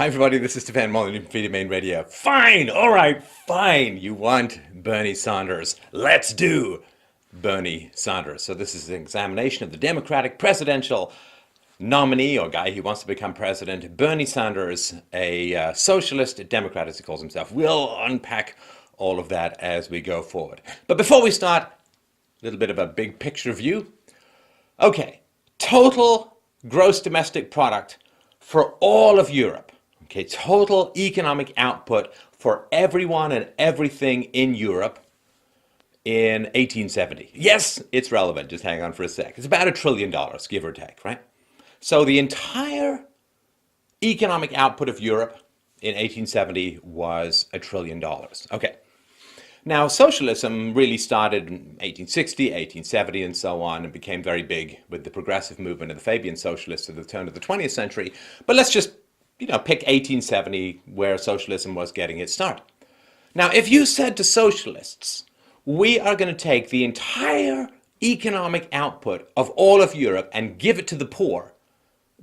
Hi everybody, this is Stefan Molyneux from Freedom Main Radio. Fine, all right, fine. You want Bernie Sanders. Let's do Bernie Sanders. So this is an examination of the Democratic presidential nominee or guy who wants to become president, Bernie Sanders, a socialist Democrat as he calls himself. We'll unpack all of that as we go forward. But before we start, a little bit of a big picture view. Okay, total gross domestic product for all of Europe. Okay, total economic output for everyone and everything in Europe in 1870. Yes, it's relevant. Just hang on for a sec. It's about $1 trillion, give or take, right? So the entire economic output of Europe in 1870 was $1 trillion. Okay. Now, socialism really started in 1860, 1870, and so on, and became very big with the progressive movement of the Fabian socialists at the turn of the 20th century. But let's just, pick 1870, where socialism was getting its start. Now, if you said to socialists, we are going to take the entire economic output of all of Europe and give it to the poor,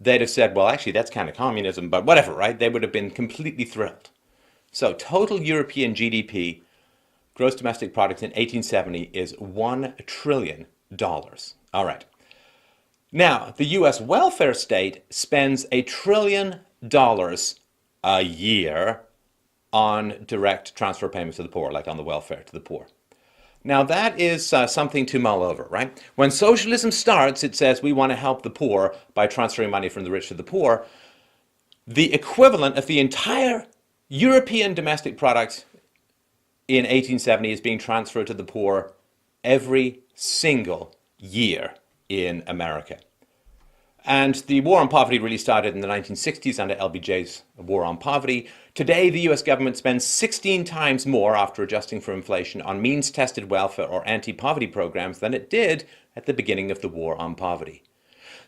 they'd have said, well, actually, that's kind of communism, but whatever, right? They would have been completely thrilled. So total European GDP, gross domestic product in 1870 is $1 trillion. All right. Now, the U.S. welfare state spends $1 trillion a year on direct transfer payments to the poor, like on the welfare to the poor. Now, that is something to mull over, right? When socialism starts, it says we want to help the poor by transferring money from the rich to the poor. The equivalent of the entire European domestic product in 1870 is being transferred to the poor every single year in America. And the war on poverty really started in the 1960s under LBJ's war on poverty. Today, the US government spends 16 times more after adjusting for inflation on means-tested welfare or anti-poverty programs than it did at the beginning of the war on poverty.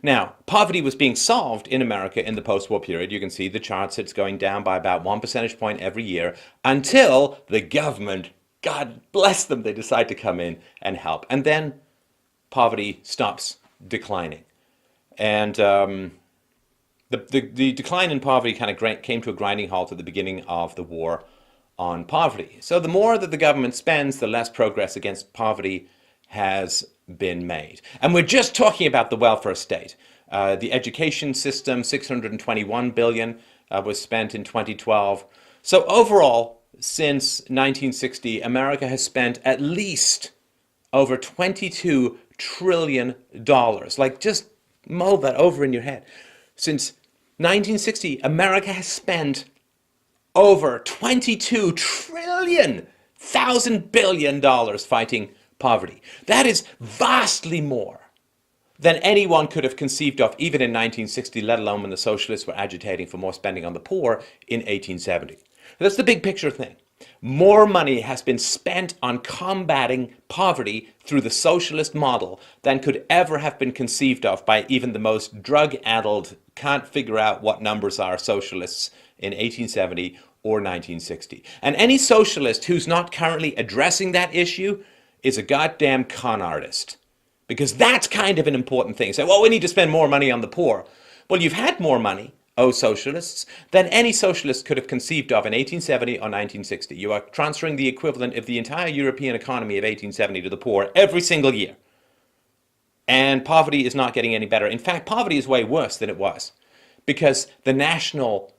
Now, poverty was being solved in America in the post-war period. You can see the charts, it's going down by about 1 percentage point every year until the government, God bless them, they decide to come in and help. And then poverty stops declining. And the decline in poverty kind of came to a grinding halt at the beginning of the war on poverty. So the more that the government spends, the less progress against poverty has been made. And we're just talking about the welfare state. The education system, $621 billion was spent in 2012. So overall, since 1960, America has spent at least over $22 trillion. Like, just mull that over in your head. Since 1960, America has spent over $22 trillion, $1,000 billion fighting poverty. That is vastly more than anyone could have conceived of, even in 1960, let alone when the socialists were agitating for more spending on the poor in 1870. That's the big picture thing. More money has been spent on combating poverty through the socialist model than could ever have been conceived of by even the most drug-addled, can't figure out what numbers are socialists in 1870 or 1960. And any socialist who's not currently addressing that issue is a goddamn con artist. Because that's kind of an important thing. Say, well, we need to spend more money on the poor. Well, you've had more money, socialists, than any socialist could have conceived of in 1870 or 1960. You are transferring the equivalent of the entire European economy of 1870 to the poor every single year. And poverty is not getting any better. In fact, poverty is way worse than it was. Because the national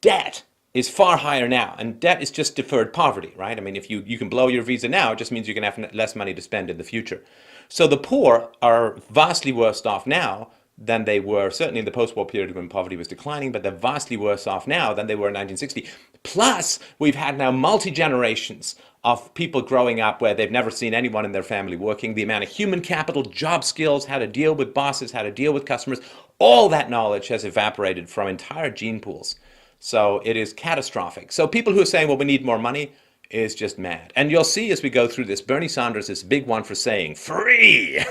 debt is far higher now. And debt is just deferred poverty, right? I mean, if you can blow your visa now, it just means you can have less money to spend in the future. So the poor are vastly worse off now than they were, certainly in the post-war period when poverty was declining, but they're vastly worse off now than they were in 1960. Plus, we've had now multi-generations of people growing up where they've never seen anyone in their family working. The amount of human capital, job skills, how to deal with bosses, how to deal with customers, all that knowledge has evaporated from entire gene pools. So it is catastrophic. So people who are saying, well, we need more money, is just mad. And you'll see as we go through this, Bernie Sanders is a big one for saying, free!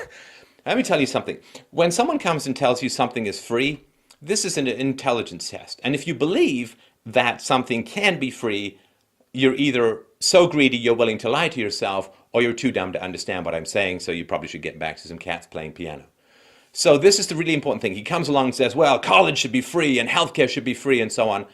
Let me tell you something. When someone comes and tells you something is free, this is an intelligence test. And if you believe that something can be free, you're either so greedy you're willing to lie to yourself, or you're too dumb to understand what I'm saying, so you probably should get back to some cats playing piano. So this is the really important thing. He comes along and says, well, college should be free and healthcare should be free and so on.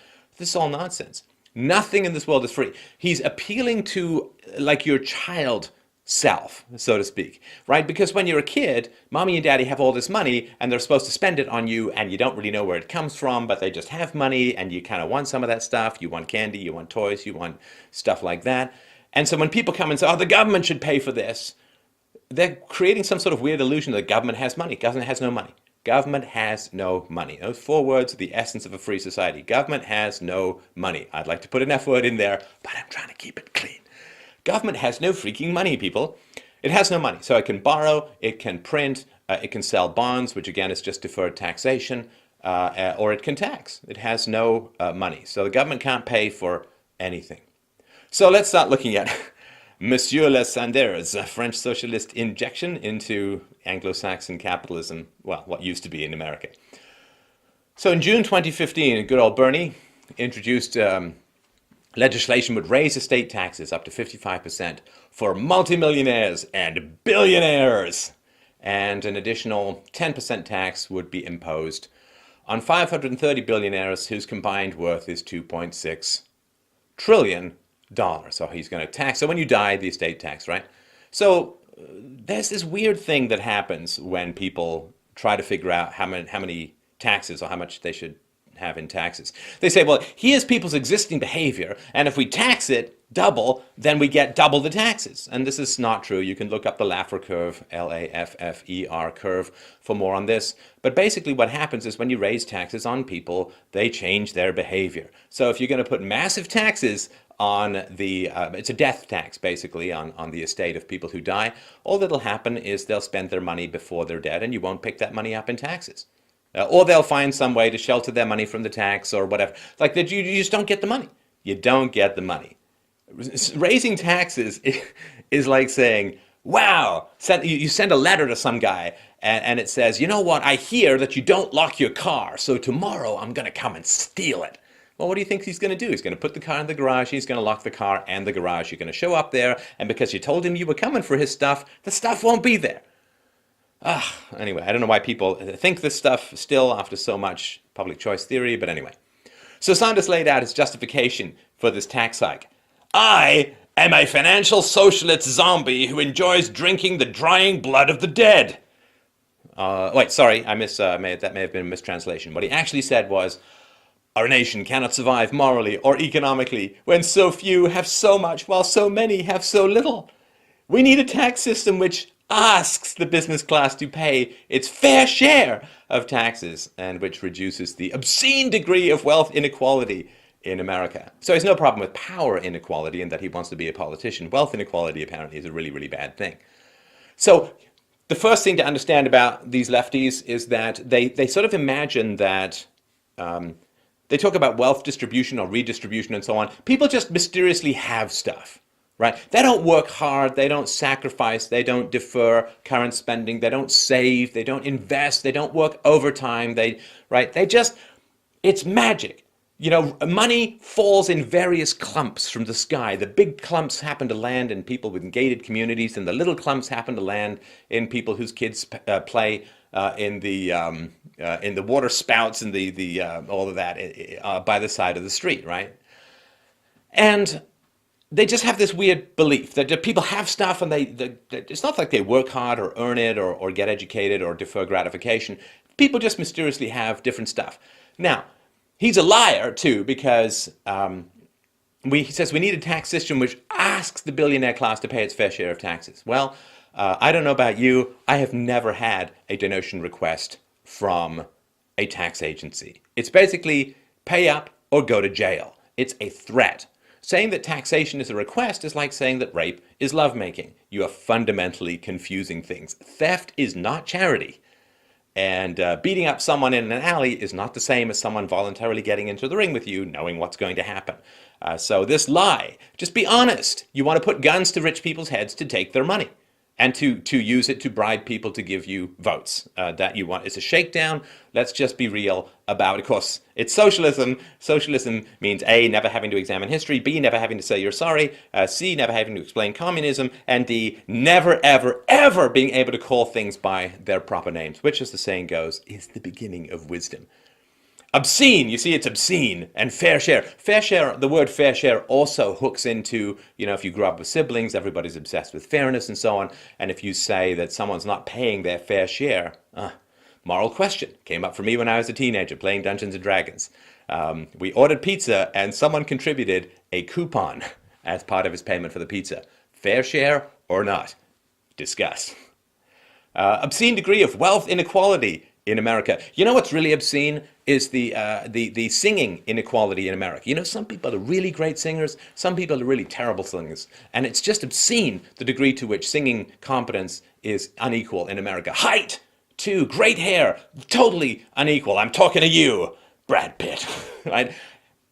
This is all nonsense. Nothing in this world is free. He's appealing to like your child self, so to speak, right? Because when you're a kid, mommy and daddy have all this money and they're supposed to spend it on you and you don't really know where it comes from, but they just have money and you kind of want some of that stuff. You want candy, you want toys, you want stuff like that. And so when people come and say, oh, the government should pay for this, they're creating some sort of weird illusion that the government has money. Government has no money. Government has no money. Those 4 words are the essence of a free society. Government has no money. I'd like to put an F word in there, but I'm trying to keep it clean. Government has no freaking money, people. It has no money. So it can borrow, it can print, it can sell bonds, which again is just deferred taxation, or it can tax. It has no money. So the government can't pay for anything. So let's start looking at Monsieur Le Sanders, a French socialist injection into Anglo-Saxon capitalism, well, what used to be in America. So in June 2015, good old Bernie introduced legislation would raise estate taxes up to 55% for multimillionaires and billionaires, and an additional 10% tax would be imposed on 530 billionaires whose combined worth is $2.6 trillion. So he's going to tax. So when you die, the estate tax, right? So there's this weird thing that happens when people try to figure out how many taxes or how much they should have in taxes. They say, well, here's people's existing behavior, and if we tax it double, then we get double the taxes. And this is not true. You can look up the Laffer curve, L-A-F-F-E-R curve, for more on this. But basically what happens is when you raise taxes on people, they change their behavior. So if you're going to put massive taxes on the, it's a death tax basically on the estate of people who die, all that'll happen is they'll spend their money before they're dead and you won't pick that money up in taxes. Or they'll find some way to shelter their money from the tax or whatever. Like that, you just don't get the money. You don't get the money. Raising taxes is like saying, wow, you send a letter to some guy and it says, you know what, I hear that you don't lock your car, so tomorrow I'm going to come and steal it. Well, what do you think he's going to do? He's going to put the car in the garage, he's going to lock the car and the garage. You're going to show up there, and because you told him you were coming for his stuff, the stuff won't be there. Anyway, I don't know why people think this stuff still after so much public choice theory, but anyway. So Sanders laid out his justification for this tax hike. I am a financial socialist zombie who enjoys drinking the drying blood of the dead. Wait, sorry, that may have been a mistranslation. What he actually said was, our nation cannot survive morally or economically when so few have so much while so many have so little. We need a tax system which asks the business class to pay its fair share of taxes and which reduces the obscene degree of wealth inequality in America. So he has no problem with power inequality and that he wants to be a politician. Wealth inequality apparently is a really, really bad thing. So the first thing to understand about these lefties is that they sort of imagine that they talk about wealth distribution or redistribution and so on. People just mysteriously have stuff, right? They don't work hard, they don't sacrifice, they don't defer current spending, they don't save, they don't invest, they don't work overtime, it's magic. You know, money falls in various clumps from the sky. The big clumps happen to land in people with gated communities, and the little clumps happen to land in people whose kids play in the water spouts and all of that by the side of the street, right? And they just have this weird belief that people have stuff and it's not like they work hard or earn it or get educated or defer gratification. People just mysteriously have different stuff. Now, he's a liar too, because he says we need a tax system which asks the billionaire class to pay its fair share of taxes. Well, I don't know about you, I have never had a donation request from a tax agency. It's basically pay up or go to jail. It's a threat. Saying that taxation is a request is like saying that rape is lovemaking. You are fundamentally confusing things. Theft is not charity. And beating up someone in an alley is not the same as someone voluntarily getting into the ring with you, knowing what's going to happen. So this lie, just be honest. You want to put guns to rich people's heads to take their money and to use it to bribe people to give you votes that you want. It's a shakedown. Let's just be real about it. Of course, it's socialism. Socialism means A, never having to examine history, B, never having to say you're sorry, C, never having to explain communism, and D, never, ever, ever being able to call things by their proper names, which, as the saying goes, is the beginning of wisdom. Obscene, you see, it's obscene. And fair share. Fair share, the word fair share also hooks into, if you grew up with siblings, everybody's obsessed with fairness and so on. And if you say that someone's not paying their fair share, moral question came up for me when I was a teenager playing Dungeons and Dragons. We ordered pizza and someone contributed a coupon as part of his payment for the pizza. Fair share or not? Discuss. Obscene degree of wealth inequality in America. You know what's really obscene is the singing inequality in America. Some people are really great singers, some people are really terrible singers, and it's just obscene the degree to which singing competence is unequal in America. Height, too, great hair, totally unequal. I'm talking to you, Brad Pitt, right?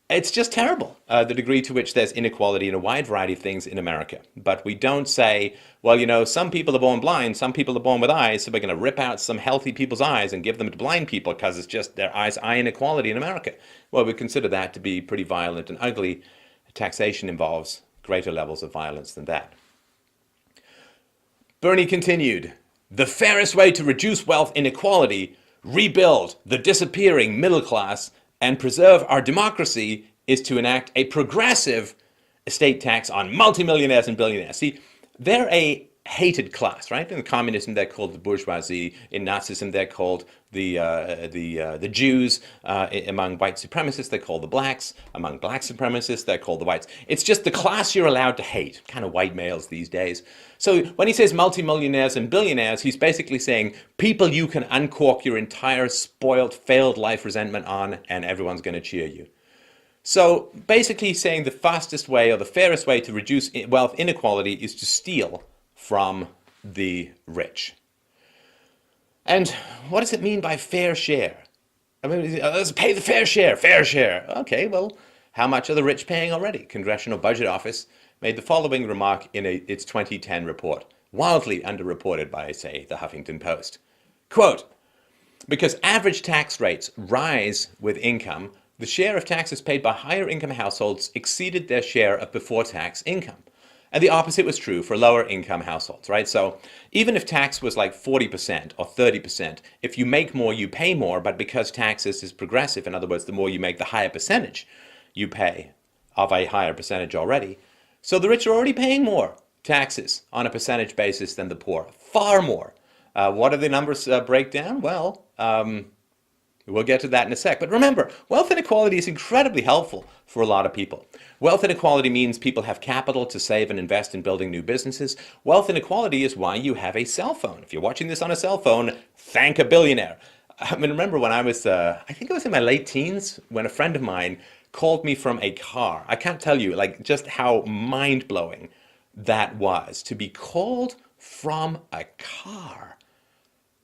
It's just terrible, the degree to which there's inequality in a wide variety of things in America. But we don't say, well, some people are born blind, some people are born with eyes, so we're going to rip out some healthy people's eyes and give them to blind people because it's just their eye inequality in America. Well, we consider that to be pretty violent and ugly. Taxation involves greater levels of violence than that. Bernie continued, the fairest way to reduce wealth inequality, rebuild the disappearing middle class, and preserve our democracy is to enact a progressive estate tax on multimillionaires and billionaires. See, they're a hated class, right? In communism, they're called the bourgeoisie. In Nazism, they're called the Jews. Among white supremacists, they're called the blacks. Among black supremacists, they're called the whites. It's just the class you're allowed to hate, kind of white males these days. So when he says multimillionaires and billionaires, he's basically saying people you can uncork your entire spoiled, failed life resentment on, and everyone's going to cheer you. So basically saying the fastest way or the fairest way to reduce wealth inequality is to steal from the rich. And what does it mean by fair share? I mean, let's pay the fair share, fair share. Okay, well, how much are the rich paying already? Congressional Budget Office made the following remark in its 2010 report, wildly underreported by, say, the Huffington Post. Quote, because average tax rates rise with income, the share of taxes paid by higher income households exceeded their share of before-tax income. And the opposite was true for lower income households, right? So even if tax was like 40% or 30%, if you make more, you pay more, but because taxes is progressive, in other words, the more you make, the higher percentage you pay of a higher percentage already. So the rich are already paying more taxes on a percentage basis than the poor, far more. What do the numbers break down? Well, we'll get to that in a sec. But remember, wealth inequality is incredibly helpful for a lot of people. Wealth inequality means people have capital to save and invest in building new businesses. Wealth inequality is why you have a cell phone. If you're watching this on a cell phone, thank a billionaire. I mean, remember when I was, I think I was in my late teens, when a friend of mine called me from a car. I can't tell you, like, just how mind-blowing that was, to be called from a car.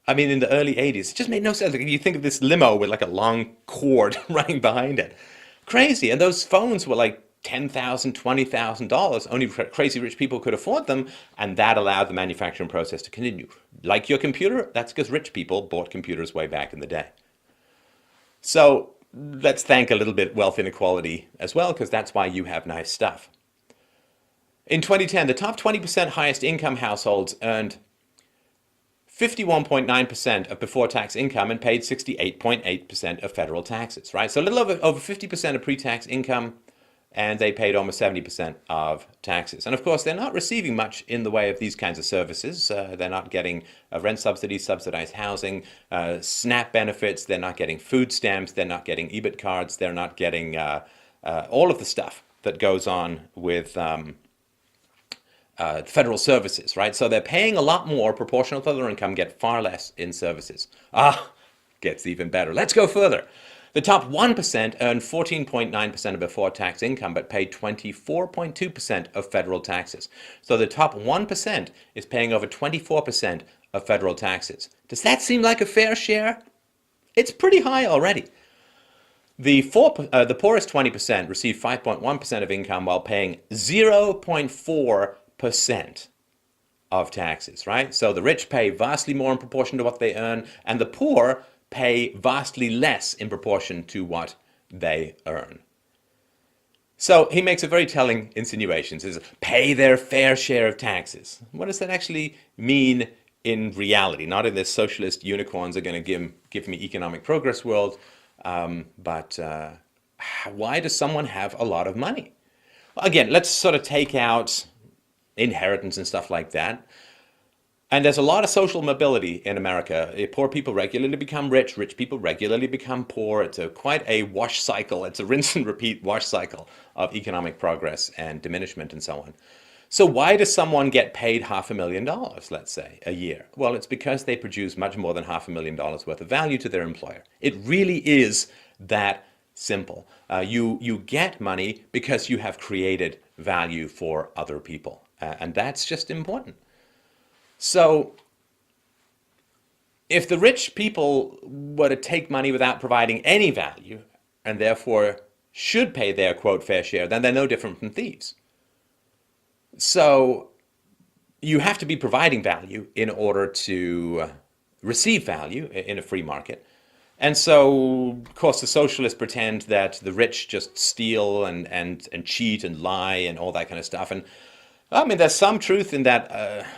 I mean, in the early 80s, it just made no sense. Like, you think of this limo with like a long cord running behind it. Crazy. And those phones were like $10,000, $20,000. Only crazy rich people could afford them. And that allowed the manufacturing process to continue. Like your computer, that's because rich people bought computers way back in the day. So let's thank a little bit wealth inequality as well, because that's why you have nice stuff. In 2010, the top 20% highest income households earned 51.9% of before-tax income and paid 68.8% of federal taxes, right? So a little over 50% of pre-tax income, and they paid almost 70% of taxes. And of course, they're not receiving much in the way of these kinds of services. They're not getting rent subsidies, subsidized housing, SNAP benefits. They're not getting food stamps. They're not getting EBIT cards. They're not getting all of the stuff that goes on with federal services, right? So they're paying a lot more proportional to their income, get far less in services. Gets even better. Let's go further. The top 1% earned 14.9% of before-tax income, but paid 24.2% of federal taxes. So the top 1% is paying over 24% of federal taxes. Does that seem like a fair share? It's pretty high already. The poorest 20% receive 5.1% of income while paying 0.4% of taxes, right? So the rich pay vastly more in proportion to what they earn, and the poor pay vastly less in proportion to what they earn. So he makes a very telling insinuation. He says, pay their fair share of taxes. What does that actually mean in reality? Not in this socialist unicorns are going to give me economic progress world. But why does someone have a lot of money? Well, again, let's sort of take out inheritance and stuff like that. And there's a lot of social mobility in America. Poor people regularly become rich. Rich people regularly become poor. It's quite a wash cycle. It's a rinse and repeat wash cycle of economic progress and diminishment and so on. So why does someone get paid $500,000, let's say, a year? Well, it's because they produce much more than $500,000 worth of value to their employer. It really is that simple. You get money because you have created value for other people. And that's just important. So if the rich people were to take money without providing any value, and therefore should pay their, quote, fair share, then they're no different from thieves. So you have to be providing value in order to receive value in a free market. And so, of course, the socialists pretend that the rich just steal and cheat and lie and all that kind of stuff. And I mean, there's some truth in that.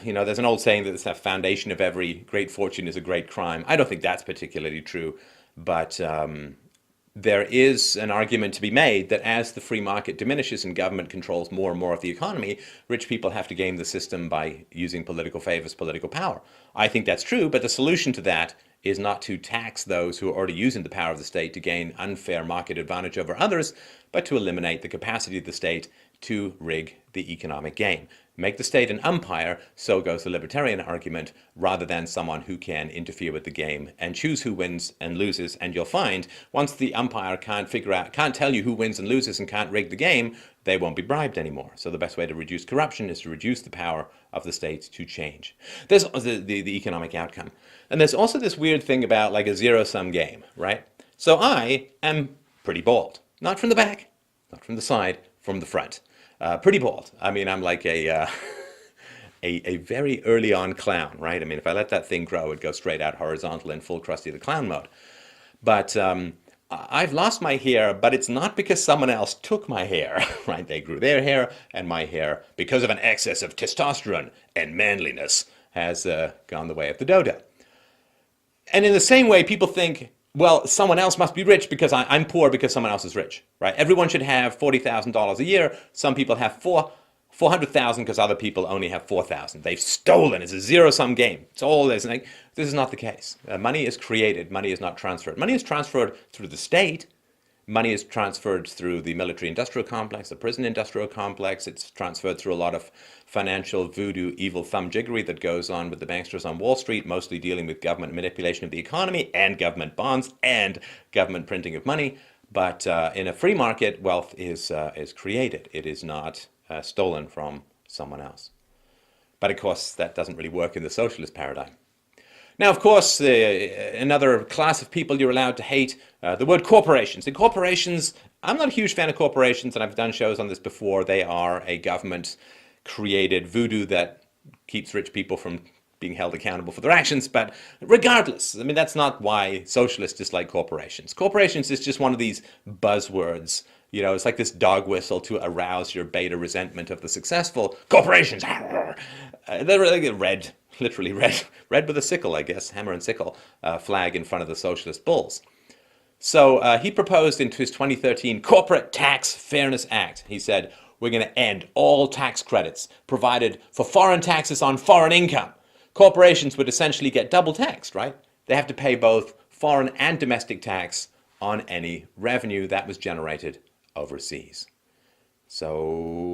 There's an old saying that the foundation of every great fortune is a great crime. I don't think that's particularly true, but there is an argument to be made that as the free market diminishes and government controls more and more of the economy, rich people have to game the system by using political favors, political power. I think that's true, but the solution to that is not to tax those who are already using the power of the state to gain unfair market advantage over others, but to eliminate the capacity of the state to rig the economic game. Make the state an umpire, so goes the libertarian argument, rather than someone who can interfere with the game and choose who wins and loses. And you'll find once the umpire can't tell you who wins and loses and can't rig the game, they won't be bribed anymore. So the best way to reduce corruption is to reduce the power of the state to change. There's the economic outcome. And there's also this weird thing about like a zero-sum game, right? So I am pretty bald. Not from the back, not from the side, from the front. Pretty bald. I mean, I'm like a very early on clown, right? I mean, if I let that thing grow, it'd go straight out horizontal in full Krusty the Clown mode. But I've lost my hair, but it's not because someone else took my hair, right? They grew their hair, and my hair, because of an excess of testosterone and manliness, has gone the way of the dodo. And in the same way, people think, well, someone else must be rich because I'm poor because someone else is rich, right? Everyone should have $40,000 a year. Some people have 400,000 because other people only have 4,000. They've stolen. It's a zero-sum game. It's all this. This is not the case. Money is created. Money is not transferred. Money is transferred through the state. Money is transferred through the military-industrial complex, the prison-industrial complex. It's transferred through a lot of financial voodoo, evil thumbjiggery that goes on with the banksters on Wall Street, mostly dealing with government manipulation of the economy and government bonds and government printing of money. But in a free market, wealth is created. It is not stolen from someone else. But of course, that doesn't really work in the socialist paradigm. Now, of course, another class of people you're allowed to hate, the word corporations. And corporations, I'm not a huge fan of corporations, and I've done shows on this before. They are a government-created voodoo that keeps rich people from being held accountable for their actions. But regardless, I mean, that's not why socialists dislike corporations. Corporations is just one of these buzzwords. You know, it's like this dog whistle to arouse your beta resentment of the successful. Corporations! They're really red. Literally red with a sickle, I guess, hammer and sickle, flag in front of the Socialist Bulls. So he proposed into his 2013 Corporate Tax Fairness Act. He said, we're going to end all tax credits provided for foreign taxes on foreign income. Corporations would essentially get double taxed, right? They have to pay both foreign and domestic tax on any revenue that was generated overseas. So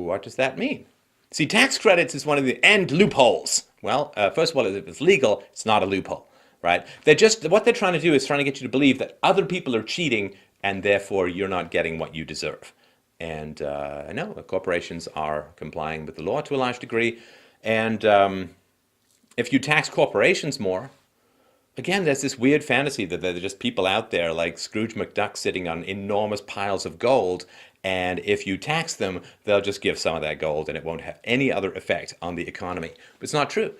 what does that mean? See, tax credits is one of the end loopholes. Well, first of all, if it's legal, it's not a loophole, right? What they're trying to do is trying to get you to believe that other people are cheating and therefore you're not getting what you deserve. And no, corporations are complying with the law to a large degree. And if you tax corporations more, again, there's this weird fantasy that there are just people out there like Scrooge McDuck sitting on enormous piles of gold, and if you tax them, they'll just give some of that gold and it won't have any other effect on the economy. But it's not true.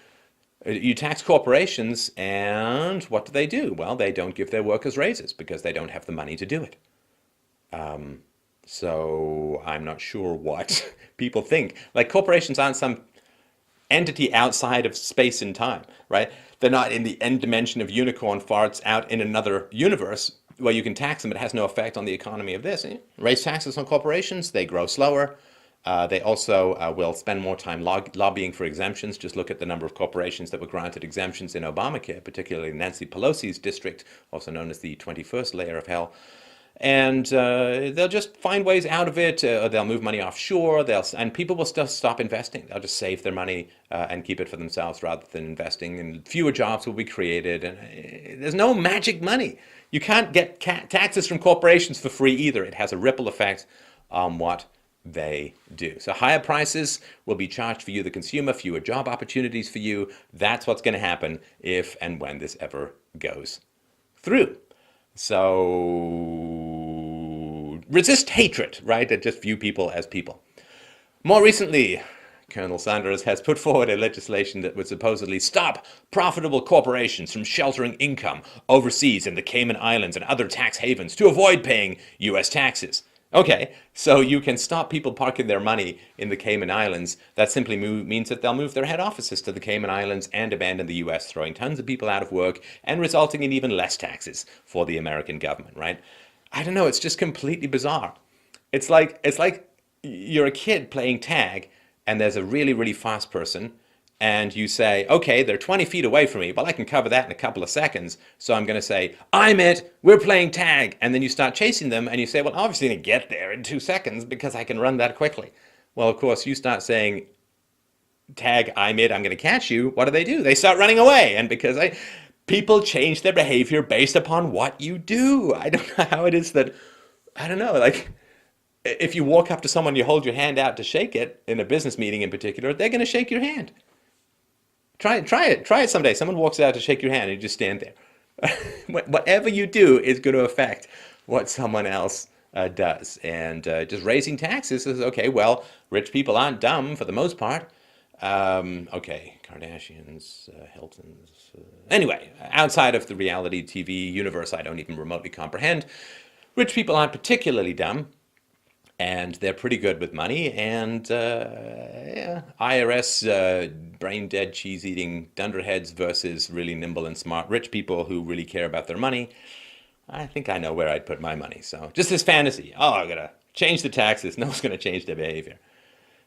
You tax corporations, and what do? Well, they don't give their workers raises because they don't have the money to do it. So I'm not sure what people think. Like, corporations aren't some entity outside of space and time, right? They're not in the end dimension of unicorn farts out in another universe. well, you can tax them, it has no effect on the economy of this. Raise taxes on corporations, they grow slower. They also will spend more time lobbying for exemptions. Just look at the number of corporations that were granted exemptions in Obamacare, particularly Nancy Pelosi's district, also known as the 21st layer of hell. And they'll just find ways out of it. They'll move money offshore. And people will still stop investing. They'll just save their money and keep it for themselves rather than investing. And fewer jobs will be created. And there's no magic money. You can't get taxes from corporations for free either. It has a ripple effect on what they do. So higher prices will be charged for you, the consumer, fewer job opportunities for you. That's what's going to happen if and when this ever goes through. So resist hatred, right? And just view people as people. More recently, Colonel Sanders has put forward a legislation that would supposedly stop profitable corporations from sheltering income overseas in the Cayman Islands and other tax havens to avoid paying U.S. taxes. Okay, so you can stop people parking their money in the Cayman Islands. That simply means that they'll move their head offices to the Cayman Islands and abandon the US, throwing tons of people out of work and resulting in even less taxes for the American government, right? I don't know, it's just completely bizarre. It's like you're a kid playing tag and there's a really, really fast person and you say, okay, they're 20 feet away from me, but I can cover that in a couple of seconds. So I'm going to say, I'm it, we're playing tag. And then you start chasing them and you say, well, obviously I'm going to get there in 2 seconds because I can run that quickly. Well, of course, you start saying, tag, I'm it, I'm going to catch you. What do? They start running away. And because people change their behavior based upon what you do. I don't know how it is that, I don't know, like, if you walk up to someone, you hold your hand out to shake it, in a business meeting in particular, they're going to shake your hand. Try it someday. Someone walks out to shake your hand and you just stand there. Whatever you do is going to affect what someone else does. And just raising taxes is, okay, well, rich people aren't dumb for the most part. Okay, Kardashians, Hiltons. Anyway, outside of the reality TV universe I don't even remotely comprehend, rich people aren't particularly dumb. And they're pretty good with money, and yeah, IRS brain-dead, cheese-eating dunderheads versus really nimble and smart rich people who really care about their money. I think I know where I'd put my money. So just this fantasy, oh, I'm going to change the taxes. No one's going to change their behavior.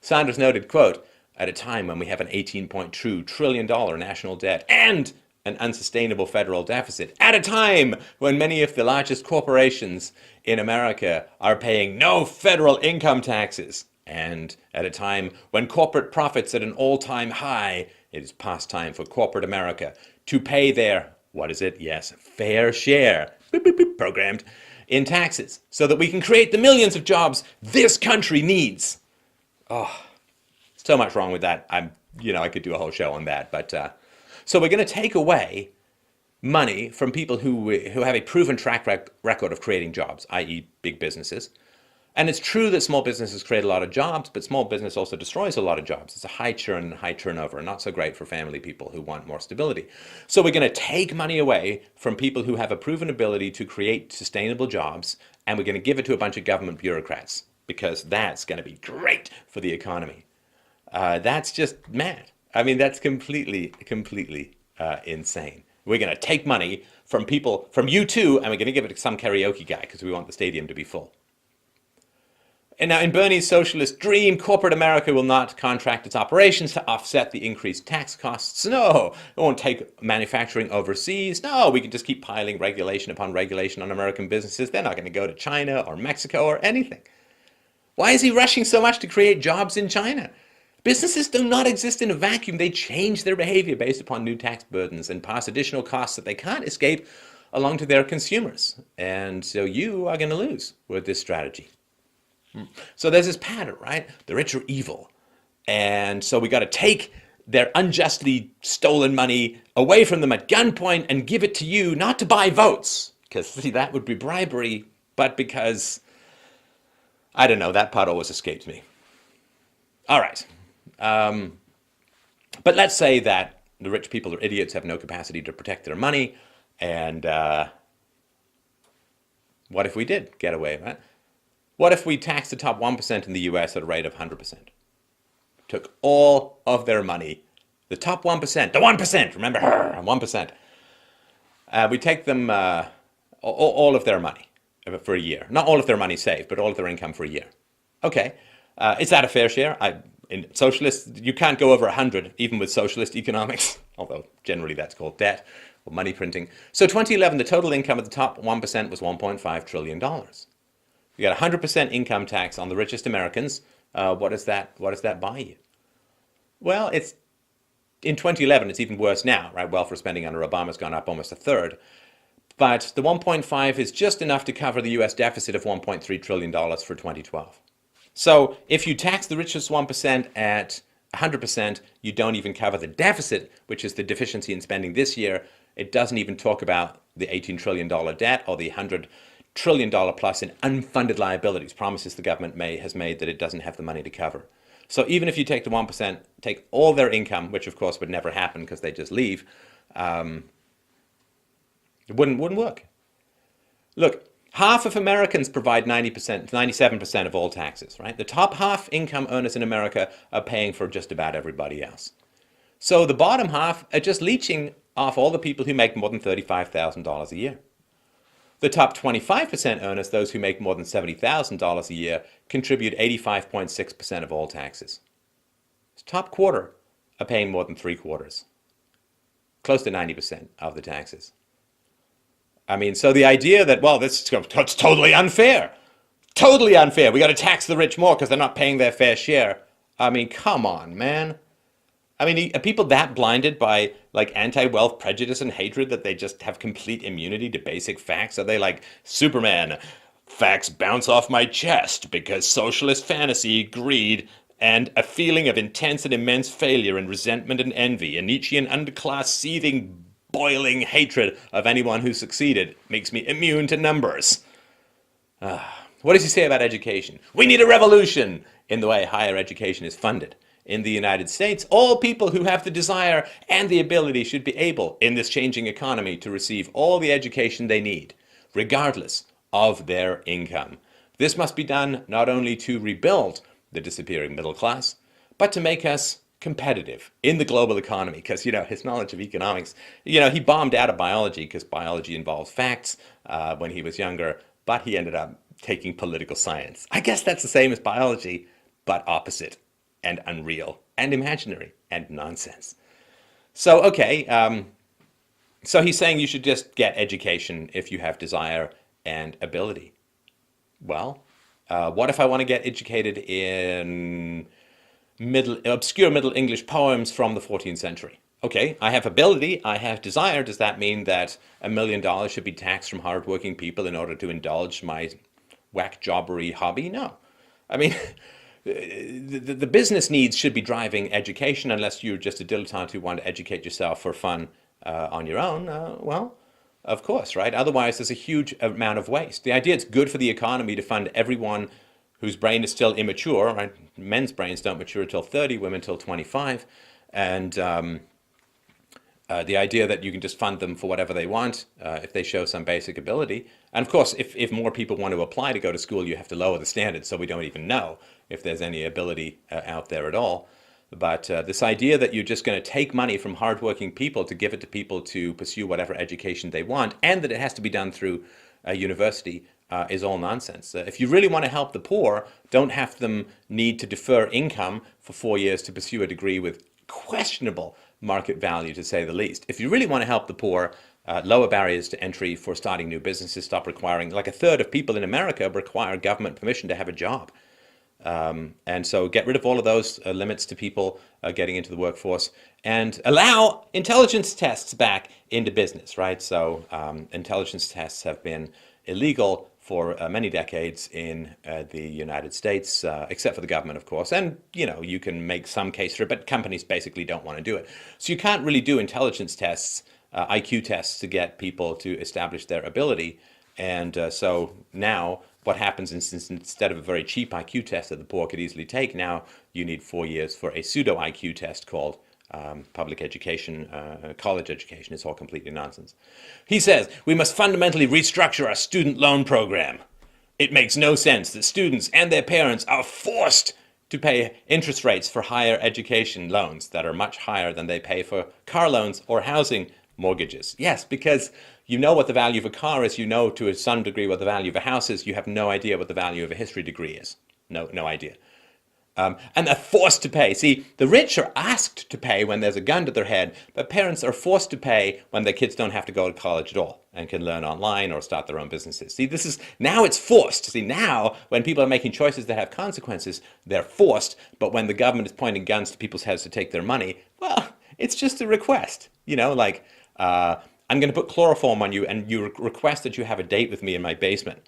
Sanders noted, quote, at a time when we have an $18.2 trillion national debt and an unsustainable federal deficit, at a time when many of the largest corporations in America are paying no federal income taxes, and at a time when corporate profits at an all-time high, it is past time for corporate America to pay their, what is it? Yes, fair share, beep, beep, beep, programmed, in taxes, so that we can create the millions of jobs this country needs. Oh, so much wrong with that. I could do a whole show on that, but so we're going to take away money from people who have a proven track record of creating jobs, i.e. big businesses. And it's true that small businesses create a lot of jobs, but small business also destroys a lot of jobs. It's a high churn and high turnover, not so great for family people who want more stability. So we're going to take money away from people who have a proven ability to create sustainable jobs, and we're going to give it to a bunch of government bureaucrats, because that's going to be great for the economy. That's just mad. I mean, that's completely insane. We're going to take money from people, from you too, and we're going to give it to some karaoke guy because we want the stadium to be full. And now in Bernie's socialist dream, corporate America will not contract its operations to offset the increased tax costs. No, it won't take manufacturing overseas. No, we can just keep piling regulation upon regulation on American businesses. They're not going to go to China or Mexico or anything. Why is he rushing so much to create jobs in China? Businesses do not exist in a vacuum. They change their behavior based upon new tax burdens and pass additional costs that they can't escape along to their consumers. And so you are going to lose with this strategy. So there's this pattern, right? The rich are evil. And so we got to take their unjustly stolen money away from them at gunpoint and give it to you, not to buy votes, because see, that would be bribery, but because, I don't know, that part always escapes me. All right. But let's say that the rich people are idiots, have no capacity to protect their money, and what if we did get away, right? What if we taxed the top 1% in the US at a rate of 100%? Took all of their money, the top 1%, the 1%, remember, 1%. We take them all of their money for a year. Not all of their money saved, but all of their income for a year. Okay, is that a fair share? In socialists, you can't go over 100, even with socialist economics, although generally that's called debt or money printing. So 2011, the total income of the top 1% was $1.5 trillion. You got 100% income tax on the richest Americans. What does that buy you? Well, in 2011, it's even worse now, right? Welfare spending under Obama's gone up almost a third. But the 1.5 is just enough to cover the US deficit of $1.3 trillion for 2012. So if you tax the richest 1% at 100%, you don't even cover the deficit, which is the deficiency in spending this year. It doesn't even talk about the $18 trillion debt or the $100 trillion plus in unfunded liabilities, promises the government has made that it doesn't have the money to cover. So even if you take the 1%, take all their income, which of course would never happen because they just leave, it wouldn't work. Look, half of Americans provide 90%, 97% of all taxes, right? The top half income earners in America are paying for just about everybody else. So the bottom half are just leeching off all the people who make more than $35,000 a year. The top 25% earners, those who make more than $70,000 a year, contribute 85.6% of all taxes. The top quarter are paying more than 3/4, close to 90% of the taxes. I mean, so the idea that, well, that's totally unfair. Totally unfair. We got to tax the rich more because they're not paying their fair share. I mean, come on, man. I mean, are people that blinded by like anti-wealth prejudice and hatred that they just have complete immunity to basic facts? Are they like Superman? Facts bounce off my chest because socialist fantasy, greed, and a feeling of intense and immense failure and resentment and envy, a Nietzschean underclass seething boiling hatred of anyone who succeeded makes me immune to numbers. What does he say about education? We need a revolution in the way higher education is funded. In the United States, all people who have the desire and the ability should be able, in this changing economy, to receive all the education they need, regardless of their income. This must be done not only to rebuild the disappearing middle class, but to make us competitive in the global economy, because, his knowledge of economics, he bombed out of biology because biology involves facts when he was younger, but he ended up taking political science. I guess that's the same as biology, but opposite and unreal and imaginary and nonsense. So, okay, so he's saying you should just get education if you have desire and ability. Well, what if I want to get educated in obscure Middle English poems from the 14th century? Okay, I have ability, I have desire. Does that mean that $1 million should be taxed from hardworking people in order to indulge my whack jobbery hobby? No. I mean, the business needs should be driving education, unless you're just a dilettante who want to educate yourself for fun on your own. Well, of course, right? Otherwise, there's a huge amount of waste. The idea it's good for the economy to fund everyone whose brain is still immature, right? Men's brains don't mature until 30, women until 25. And the idea that you can just fund them for whatever they want if they show some basic ability. And of course, if more people want to apply to go to school, you have to lower the standards, so we don't even know if there's any ability out there at all. But this idea that you're just going to take money from hardworking people to give it to people to pursue whatever education they want, and that it has to be done through a university, is all nonsense. If you really want to help the poor, don't have them need to defer income for 4 years to pursue a degree with questionable market value, to say the least. If you really want to help the poor, lower barriers to entry for starting new businesses, stop requiring, like a third of people in America require government permission to have a job. And so get rid of all of those limits to people getting into the workforce, and allow intelligence tests back into business, right? So intelligence tests have been illegal for many decades in the United States, except for the government, of course. And, you can make some case for it, but companies basically don't want to do it. So you can't really do intelligence tests, IQ tests, to get people to establish their ability. And so now what happens is, instead of a very cheap IQ test that the poor could easily take, now you need 4 years for a pseudo IQ test called public education, college education. It's all completely nonsense. He says, we must fundamentally restructure our student loan program. It makes no sense that students and their parents are forced to pay interest rates for higher education loans that are much higher than they pay for car loans or housing mortgages. Yes, because, You know what the value of a car is. You know to some degree what the value of a house is. You have no idea what the value of a history degree is. No idea. And they're forced to pay. See, the rich are asked to pay when there's a gun to their head, but parents are forced to pay when their kids don't have to go to college at all and can learn online or start their own businesses. See, now it's forced. See, now when people are making choices that have consequences, they're forced. But when the government is pointing guns to people's heads to take their money, well, it's just a request. Like, I'm going to put chloroform on you and you request that you have a date with me in my basement.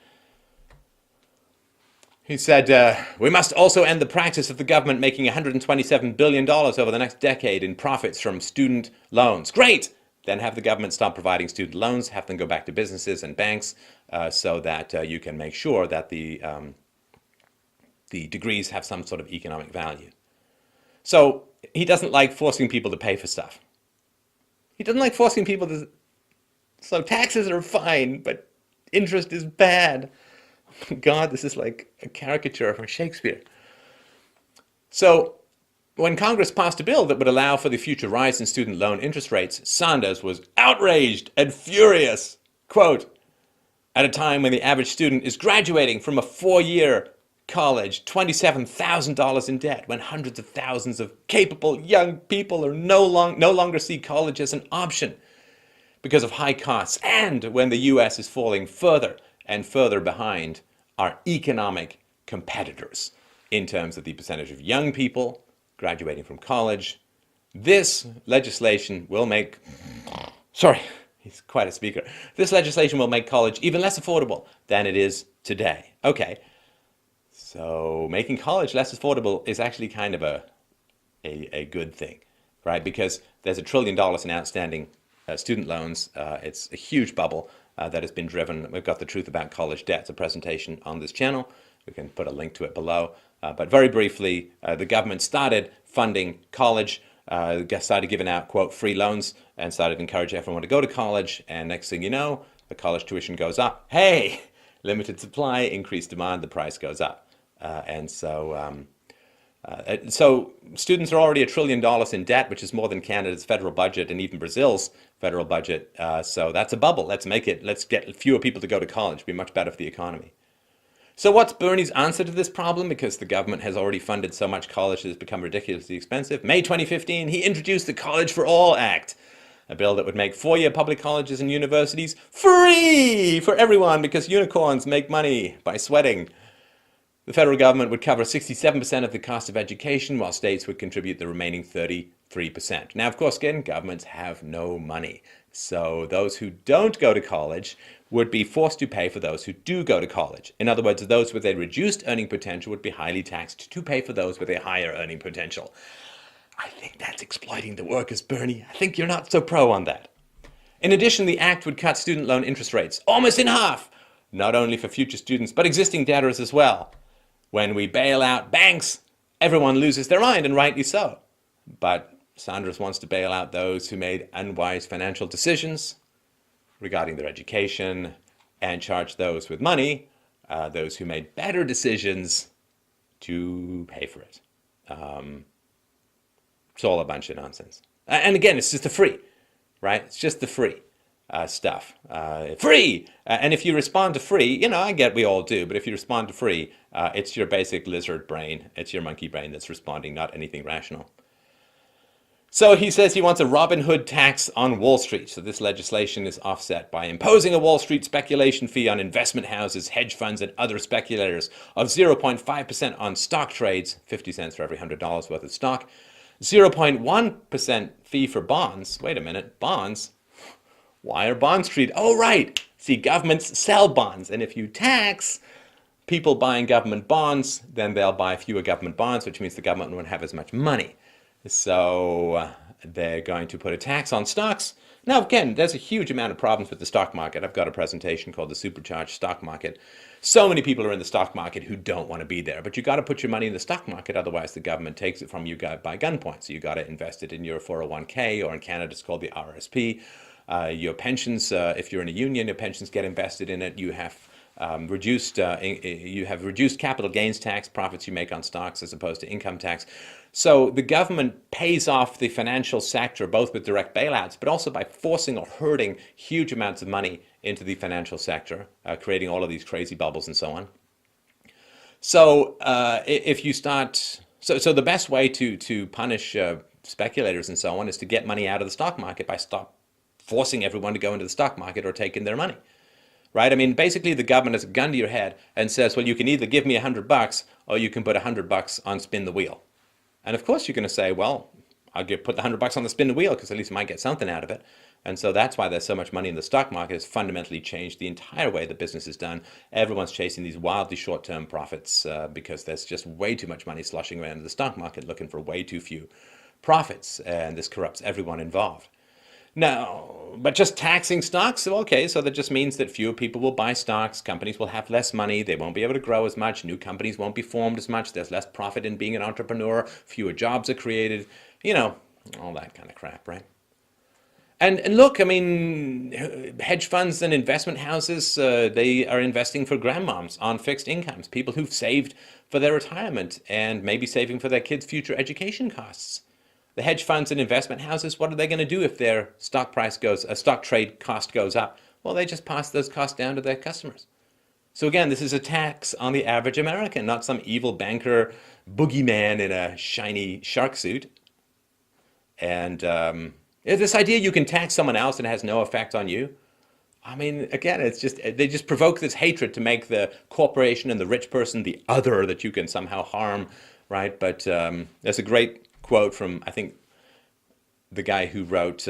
He said, we must also end the practice of the government making $127 billion over the next decade in profits from student loans. Great! Then have the government stop providing student loans, have them go back to businesses and banks so that you can make sure that the degrees have some sort of economic value. So he doesn't like forcing people to pay for stuff. He doesn't like forcing people to... So taxes are fine, but interest is bad. God, this is like a caricature from Shakespeare. So when Congress passed a bill that would allow for the future rise in student loan interest rates, Sanders was outraged and furious. Quote, at a time when the average student is graduating from a 4-year college, $27,000 in debt, when hundreds of thousands of capable young people are no longer see college as an option because of high costs, and when the U.S. is falling further and further behind our economic competitors in terms of the percentage of young people graduating from college. This legislation will make, sorry, he's quite a speaker. This legislation will make college even less affordable than it is today. Okay, so making college less affordable is actually kind of a good thing, right? Because there's $1 trillion in outstanding student loans. It's a huge bubble that has been driven. We've got The Truth About College Debt. It's a presentation on this channel. We can put a link to it below. But very briefly, the government started funding college, started giving out, quote, free loans, and started encouraging everyone to go to college. And next thing you know, the college tuition goes up. Hey, limited supply, increased demand, the price goes up. So students are already $1 trillion in debt, which is more than Canada's federal budget and even Brazil's federal budget. So that's a bubble. Let's get fewer people to go to college. It'd be much better for the economy. So what's Bernie's answer to this problem? Because the government has already funded so much college that it's become ridiculously expensive. May 2015, he introduced the College for All Act, a bill that would make 4-year public colleges and universities free for everyone because unicorns make money by sweating. The federal government would cover 67% of the cost of education, while states would contribute the remaining 33%. Now, of course, again, governments have no money. So those who don't go to college would be forced to pay for those who do go to college. In other words, those with a reduced earning potential would be highly taxed to pay for those with a higher earning potential. I think that's exploiting the workers, Bernie. I think you're not so pro on that. In addition, the act would cut student loan interest rates almost in half, not only for future students, but existing debtors as well. When we bail out banks, everyone loses their mind, and rightly so. But Sanders wants to bail out those who made unwise financial decisions regarding their education and charge those with money, those who made better decisions, to pay for it. It's all a bunch of nonsense. And again, it's just the free, right? It's just the free stuff. Free! And if you respond to free, I get we all do, but if you respond to free, it's your basic lizard brain, it's your monkey brain that's responding, not anything rational. So he says he wants a Robin Hood tax on Wall Street. So this legislation is offset by imposing a Wall Street speculation fee on investment houses, hedge funds, and other speculators of 0.5% on stock trades, 50 cents for every $100 worth of stock, 0.1% fee for bonds. Wait a minute, bonds? Why are bonds treated? Oh, right. See, governments sell bonds. And if you tax people buying government bonds, then they'll buy fewer government bonds, which means the government won't have as much money. So they're going to put a tax on stocks. Now, again, there's a huge amount of problems with the stock market. I've got a presentation called The Supercharged Stock Market. So many people are in the stock market who don't want to be there. But you got to put your money in the stock market, otherwise the government takes it from you by gunpoint. So you got to invest it in your 401k, or in Canada it's called the RSP. Your pensions, if you're in a union, your pensions get invested in it. You have You have reduced capital gains tax, profits you make on stocks as opposed to income tax. So the government pays off the financial sector both with direct bailouts, but also by forcing or herding huge amounts of money into the financial sector, creating all of these crazy bubbles and so on. So if you start, so the best way to punish speculators and so on is to get money out of the stock market by stop forcing everyone to go into the stock market or taking their money. Right? I mean, basically the government has a gun to your head and says, well, you can either give me $100 or you can put $100 on spin the wheel. And of course you're going to say, well, put the $100 on the spin the wheel because at least I might get something out of it. And so that's why there's so much money in the stock market. It's fundamentally changed the entire way the business is done. Everyone's chasing these wildly short-term profits because there's just way too much money sloshing around in the stock market looking for way too few profits. And this corrupts everyone involved. Now, but just taxing stocks, okay, so that just means that fewer people will buy stocks, companies will have less money, they won't be able to grow as much, new companies won't be formed as much, there's less profit in being an entrepreneur, fewer jobs are created, all that kind of crap, right? And look, I mean, hedge funds and investment houses, they are investing for grandmoms on fixed incomes, people who've saved for their retirement and maybe saving for their kids' future education costs. The hedge funds and investment houses, what are they going to do if their stock trade cost goes up? Well, they just pass those costs down to their customers. So again, this is a tax on the average American, not some evil banker boogeyman in a shiny shark suit. And this idea you can tax someone else and it has no effect on you. I mean, again, they just provoke this hatred to make the corporation and the rich person the other that you can somehow harm, right? But there's a great quote from, I think, the guy who wrote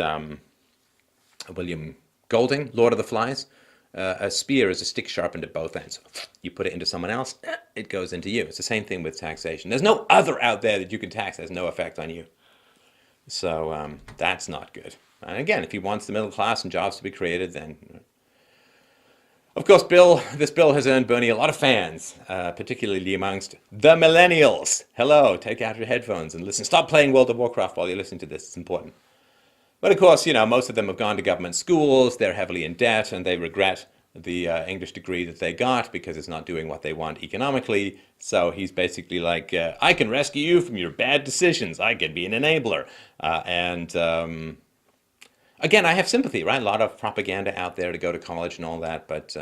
William Golding, Lord of the Flies. A spear is a stick sharpened at both ends. You put it into someone else, it goes into you. It's the same thing with taxation. There's no other out there that you can tax that has no effect on you. So that's not good. And again, if he wants the middle class and jobs to be created, then... Of course, this bill has earned Bernie a lot of fans, particularly amongst the millennials. Hello, take out your headphones and listen. Stop playing World of Warcraft while you're listening to this. It's important. But of course, most of them have gone to government schools. They're heavily in debt, and they regret the English degree that they got because it's not doing what they want economically. So he's basically like, I can rescue you from your bad decisions. I can be an enabler. Again, I have sympathy, right? A lot of propaganda out there to go to college and all that, but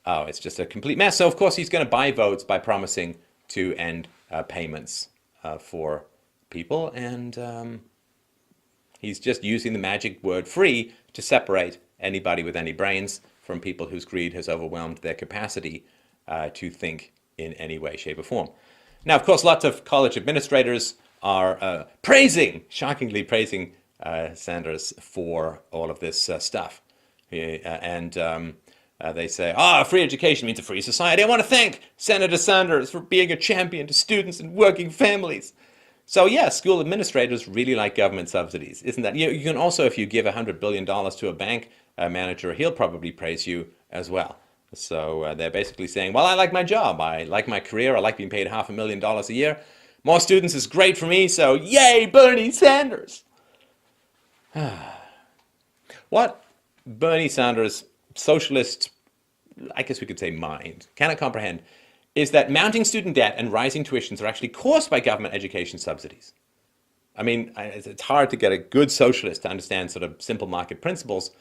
it's just a complete mess. So, of course, he's going to buy votes by promising to end payments for people, and he's just using the magic word free to separate anybody with any brains from people whose greed has overwhelmed their capacity to think in any way, shape, or form. Now, of course, lots of college administrators are shockingly praising Sanders for all of this stuff. They say, free education means a free society. I want to thank Senator Sanders for being a champion to students and working families. So yeah, school administrators really like government subsidies, isn't that? You can also, if you give $100 billion to a bank manager, he'll probably praise you as well. So they're basically saying, well, I like my job, I like my career, I like being paid $500,000 a year. More students is great for me, so yay, Bernie Sanders! What Bernie Sanders' socialist, I guess we could say mind, cannot comprehend is that mounting student debt and rising tuitions are actually caused by government education subsidies. I mean, it's hard to get a good socialist to understand sort of simple market principles,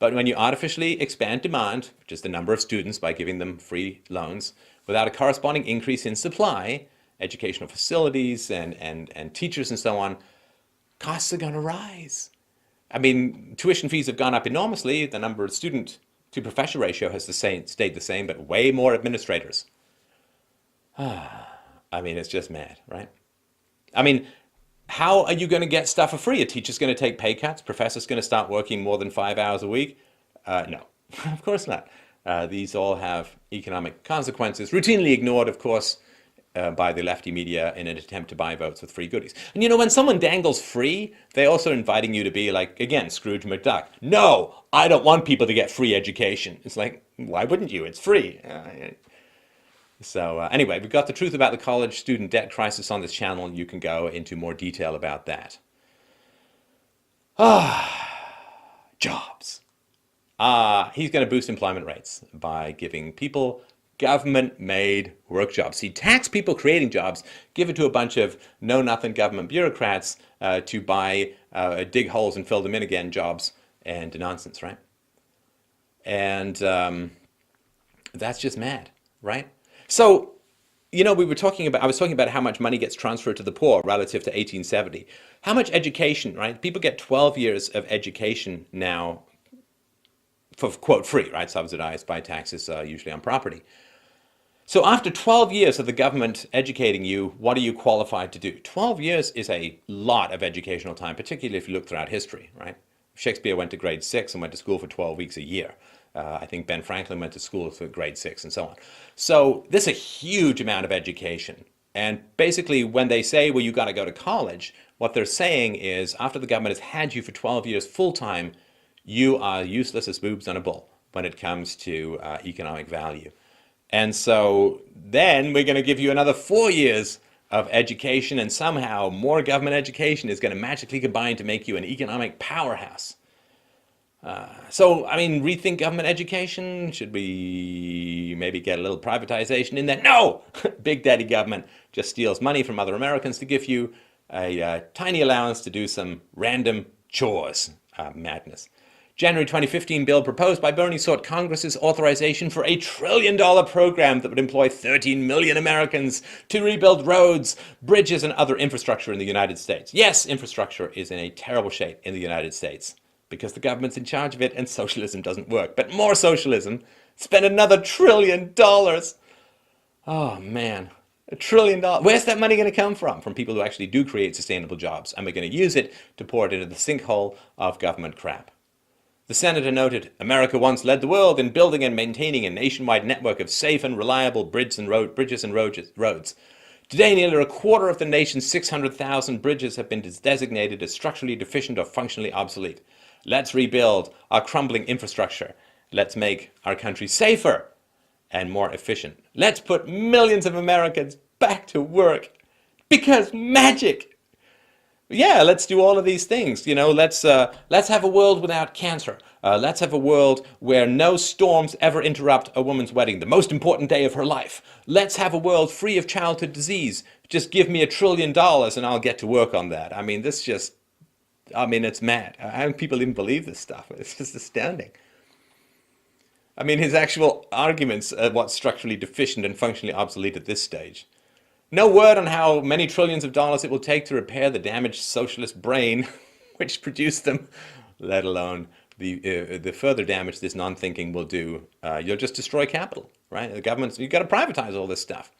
but when you artificially expand demand, which is the number of students by giving them free loans, without a corresponding increase in supply, educational facilities and teachers and so on, costs are going to rise. I mean, tuition fees have gone up enormously. The number of student to professor ratio has stayed the same, but way more administrators. I mean, it's just mad, right? I mean, how are you going to get stuff for free? A teacher's going to take pay cuts? Professor's going to start working more than 5 hours a week? No, of course not. These all have economic consequences, routinely ignored, of course, by the lefty media in an attempt to buy votes with free goodies. And when someone dangles free, they're also inviting you to be like, again, Scrooge McDuck. No, I don't want people to get free education. It's like, why wouldn't you? It's free. So anyway, we've got the truth about the college student debt crisis on this channel. You can go into more detail about that. Jobs. He's going to boost employment rates by giving people government-made work jobs. He tax people creating jobs, give it to a bunch of know-nothing government bureaucrats to buy, dig holes and fill them in again jobs and nonsense, right? And that's just mad, right? So, I was talking about how much money gets transferred to the poor relative to 1870. How much education, right? People get 12 years of education now for, quote, free, right? Subsidized by taxes, usually on property. So after 12 years of the government educating you, what are you qualified to do? 12 years is a lot of educational time, particularly if you look throughout history, right? Shakespeare went to grade 6 and went to school for 12 weeks a year. I think Ben Franklin went to school for grade 6 and so on. So this is a huge amount of education. And basically when they say, well, you got to go to college, what they're saying is after the government has had you for 12 years full-time, you are useless as boobs on a bull when it comes to economic value. And so then we're going to give you another 4 years of education, and somehow more government education is going to magically combine to make you an economic powerhouse. So, I mean, rethink government education. Should we maybe get a little privatization in there? No! Big Daddy government just steals money from other Americans to give you a tiny allowance to do some random chores. Madness. January 2015 bill proposed by Bernie sought Congress's authorization for a $1 trillion program that would employ 13 million Americans to rebuild roads, bridges, and other infrastructure in the United States. Yes, infrastructure is in a terrible shape in the United States because the government's in charge of it and socialism doesn't work. But more socialism. Spend another $1 trillion. Oh, man. $1 trillion. Where's that money going to come from? From people who actually do create sustainable jobs. And we're going to use it to pour it into the sinkhole of government crap. The senator noted, America once led the world in building and maintaining a nationwide network of safe and reliable bridges and roads. Today, nearly a quarter of the nation's 600,000 bridges have been designated as structurally deficient or functionally obsolete. Let's rebuild our crumbling infrastructure. Let's make our country safer and more efficient. Let's put millions of Americans back to work. Because magic! Yeah, let's do all of these things. Let's have a world without cancer. Let's have a world where no storms ever interrupt a woman's wedding, the most important day of her life. Let's have a world free of childhood disease. Just give me $1 trillion and I'll get to work on that. I mean, it's mad. How do people even believe this stuff? It's just astounding. I mean, his actual arguments are what's structurally deficient and functionally obsolete at this stage. No word on how many trillions of dollars it will take to repair the damaged socialist brain which produced them, let alone the further damage this non-thinking will do. You'll just destroy capital, right? The government's, you've got to privatize all this stuff.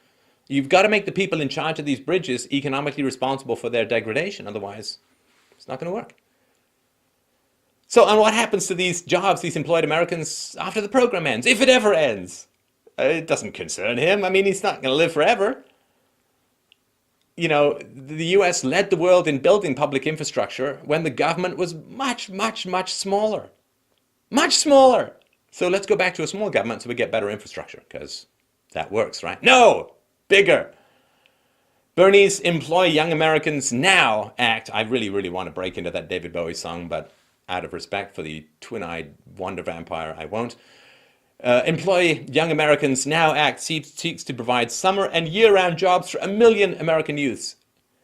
You've got to make the people in charge of these bridges economically responsible for their degradation. Otherwise, it's not going to work. So, and what happens to these jobs, these employed Americans, after the program ends, if it ever ends? It doesn't concern him. I mean, he's not going to live forever. The US led the world in building public infrastructure when the government was much, much, much smaller. Much smaller. So let's go back to a small government so we get better infrastructure, because that works, right? No! Bigger! Bernie's Employ Young Americans Now Act. I really, really want to break into that David Bowie song, but out of respect for the twin-eyed wonder vampire, I won't. Employ Young Americans Now Act seeks to provide summer and year-round jobs for 1 million American youths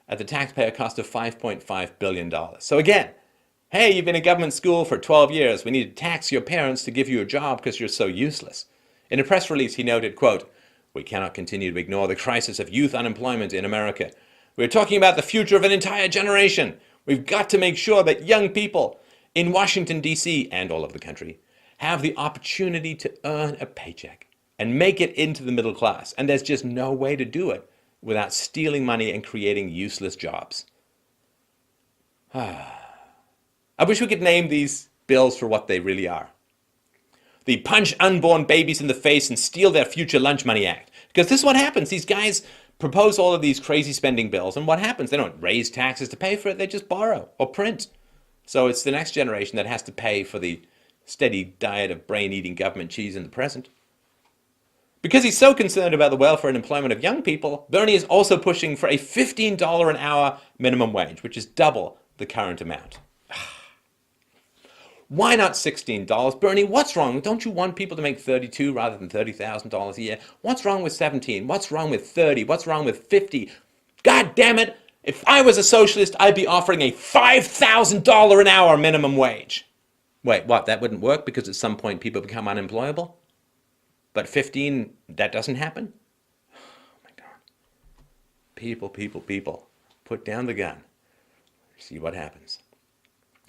at the taxpayer cost of $5.5 billion. So again, hey, you've been in government school for 12 years. We need to tax your parents to give you a job because you're so useless. In a press release, he noted, quote, we cannot continue to ignore the crisis of youth unemployment in America. We're talking about the future of an entire generation. We've got to make sure that young people in Washington, D.C. and all over the country have the opportunity to earn a paycheck and make it into the middle class. And there's just no way to do it without stealing money and creating useless jobs. I wish we could name these bills for what they really are. The Punch Unborn Babies in the Face and Steal Their Future Lunch Money Act. Because this is what happens. These guys propose all of these crazy spending bills, and what happens? They don't raise taxes to pay for it. They just borrow or print. So it's the next generation that has to pay for the steady diet of brain-eating government cheese in the present. Because he's so concerned about the welfare and employment of young people, Bernie is also pushing for a $15 an hour minimum wage, which is double the current amount. Why not $16? Bernie, what's wrong? Don't you want people to make $32 rather than $30,000 a year? What's wrong with 17? What's wrong with 30? What's wrong with 50? God damn it! If I was a socialist, I'd be offering a $5,000 an hour minimum wage. Wait, what? That wouldn't work because at some point people become unemployable? But 15, that doesn't happen? Oh my God. People. Put down the gun. See what happens.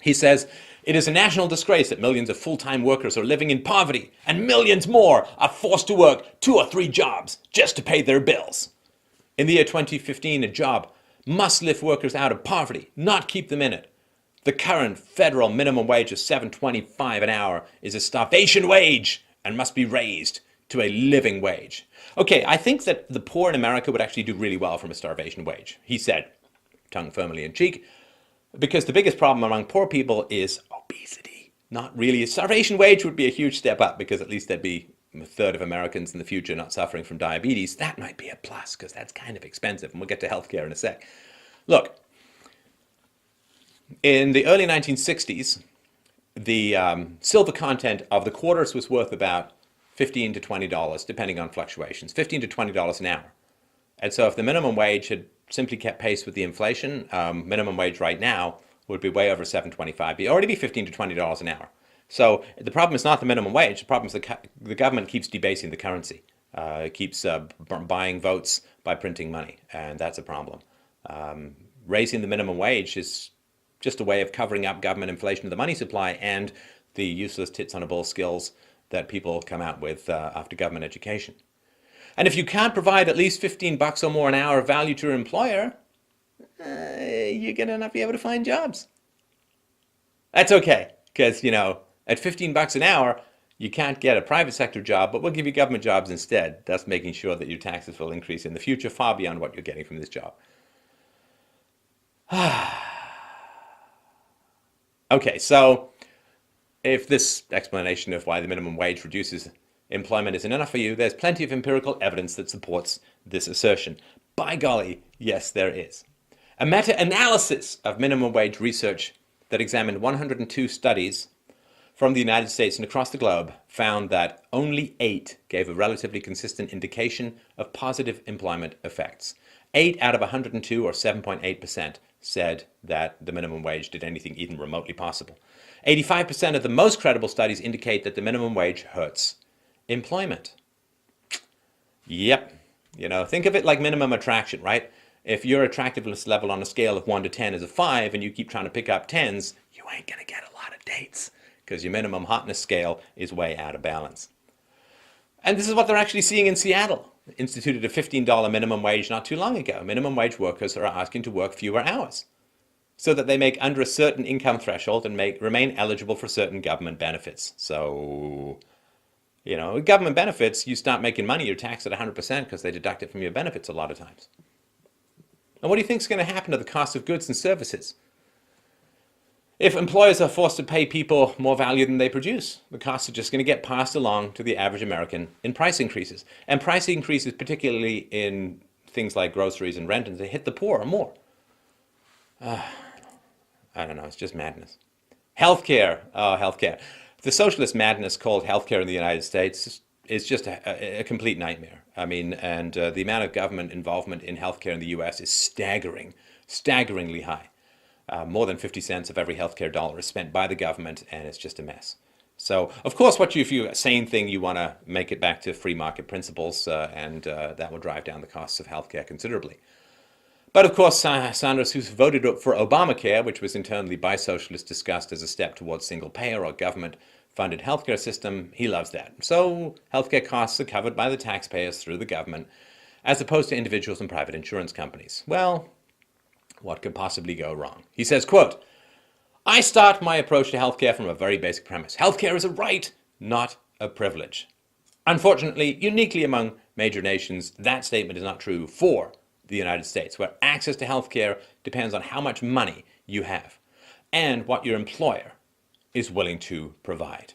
He says, it is a national disgrace that millions of full-time workers are living in poverty and millions more are forced to work 2 or 3 jobs just to pay their bills. In the year 2015, a job must lift workers out of poverty, not keep them in it. The current federal minimum wage of $7.25 an hour is a starvation wage and must be raised to a living wage. Okay, I think that the poor in America would actually do really well from a starvation wage, he said, tongue firmly in cheek, because the biggest problem among poor people is obesity. Not really. A starvation wage would be a huge step up because at least there'd be a third of Americans in the future not suffering from diabetes. That might be a plus because that's kind of expensive, and we'll get to healthcare in a sec. Look, in the early 1960s, the silver content of the quarters was worth about $15 to $20, depending on fluctuations, $15 to $20 an hour. And so if the minimum wage had simply kept pace with the inflation, minimum wage right now would be way over $7.25. It'd already be $15 to $20 an hour. So the problem is not the minimum wage. The problem is the government keeps debasing the currency. It keeps buying votes by printing money, and that's a problem. Raising the minimum wage is just a way of covering up government inflation of the money supply and the useless tits-on-a-bull skills that people come out with after government education. And if you can't provide at least $15 or more an hour of value to your employer, you're going to not be able to find jobs. That's okay, because, at $15 an hour, you can't get a private sector job, but we'll give you government jobs instead, thus making sure that your taxes will increase in the future far beyond what you're getting from this job. Okay, so if this explanation of why the minimum wage reduces employment isn't enough for you, there's plenty of empirical evidence that supports this assertion. By golly, yes, there is. A meta-analysis of minimum wage research that examined 102 studies from the United States and across the globe found that only 8 gave a relatively consistent indication of positive employment effects. 8 out of 102, or 7.8%, said that the minimum wage did anything even remotely possible. 85% of the most credible studies indicate that the minimum wage hurts employment. Yep. Think of it like minimum attraction, right? If your attractiveness level on a scale of 1 to 10 is a 5 and you keep trying to pick up 10s, you ain't going to get a lot of dates because your minimum hotness scale is way out of balance. And this is what they're actually seeing in Seattle. Instituted a $15 minimum wage not too long ago. Minimum wage workers are asking to work fewer hours so that they make under a certain income threshold and remain eligible for certain government benefits. So, government benefits, you start making money, you're taxed at 100% because they deduct it from your benefits a lot of times. And what do you think is going to happen to the cost of goods and services? If employers are forced to pay people more value than they produce, the costs are just going to get passed along to the average American in price increases. And price increases, particularly in things like groceries and rent, and they hit the poor more. I don't know, it's just madness. Healthcare. The socialist madness called healthcare in the United States is just a complete nightmare. And the amount of government involvement in healthcare in the U.S. is staggeringly high. More than 50 cents of every healthcare dollar is spent by the government, and it's just a mess. So, of course, if you're a sane thing, you want to make it back to free market principles, and that will drive down the costs of healthcare considerably. But, of course, Sanders, who's voted for Obamacare, which was internally by socialists discussed as a step towards single-payer or government-funded healthcare system, he loves that. So, healthcare costs are covered by the taxpayers through the government, as opposed to individuals and private insurance companies. Well, what could possibly go wrong? He says, quote, I start my approach to healthcare from a very basic premise. Healthcare is a right, not a privilege. Unfortunately, uniquely among major nations, that statement is not true for the United States, where access to healthcare depends on how much money you have and what your employer is willing to provide.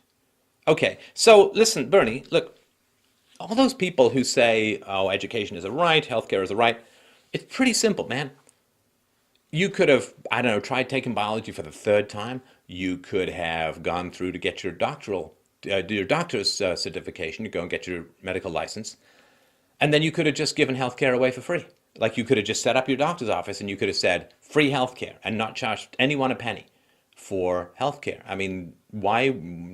Okay, so listen, Bernie, look, all those people who say, oh, education is a right, healthcare is a right, it's pretty simple, man. You could have, I don't know, tried taking biology for the third time. You could have gone through to get your your doctor's certification, to go and get your medical license. And then you could have just given healthcare away for free. Like you could have just set up your doctor's office and you could have said free healthcare and not charged anyone a penny for healthcare. I mean, why